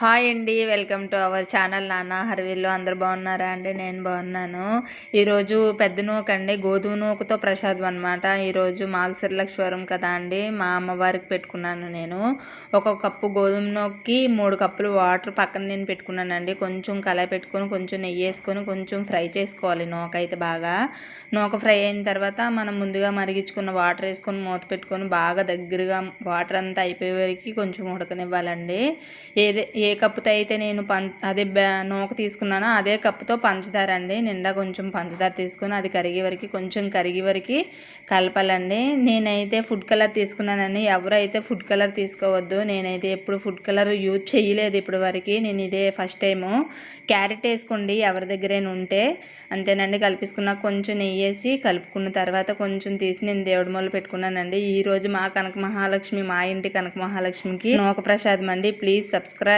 Hi అండి, welcome to our channel. నాన్న హర్విల్లు అందరు బాగున్నారా అండి? నేను బాగున్నాను. ఈరోజు పెద్ద నూక అండి, గోధుమ నూకతో ప్రసాదం అనమాట. ఈరోజు మాఘశిరలక్ష్వరం కదా అండి, మా అమ్మవారికి పెట్టుకున్నాను నేను. ఒక కప్పు గోధుమ నూకకి 3 కప్పులు వాటర్ పక్కన నేను పెట్టుకున్నానండి. కొంచెం కళాయి పెట్టుకొని కొంచెం నెయ్యి వేసుకొని కొంచెం ఫ్రై చేసుకోవాలి నూక అయితే బాగా. నూక ఫ్రై అయిన తర్వాత మనం ముందుగా మరిగించుకున్న వాటర్ వేసుకొని మూత పెట్టుకొని బాగా దగ్గరగా వాటర్ అంతా అయిపోయే వరకు కొంచెం ఉడకనివ్వాలండి. ఏ కప్పుతో అయితే నేను అదే నూక తీసుకున్నానో అదే కప్పుతో పంచదార అండి, నిండా కొంచెం పంచదార తీసుకుని అది కరిగే వరకు కొంచెం కరిగే వరకు కలపాలండి. నేనైతే ఫుడ్ కలర్ తీసుకున్నానండి. ఎవరైతే ఫుడ్ కలర్ తీసుకోవద్దు. నేనైతే ఎప్పుడు ఫుడ్ కలర్ యూజ్ చేయలేదు ఇప్పటి వరకు. నేను ఇదే ఫస్ట్ టైము. క్యారెట్ వేసుకోండి ఎవరి దగ్గరైనా ఉంటే. అంతేనండి. కలిపిసుకున్న కొంచెం నెయ్యి వేసి కలుపుకున్న తర్వాత కొంచెం తీసి నేను దేవుడి మొదలు పెట్టుకున్నానండి. ఈరోజు మా కనక మహాలక్ష్మి, మా ఇంటి కనక మహాలక్ష్మికి నూక ప్రసాదం అండి. Please subscribe.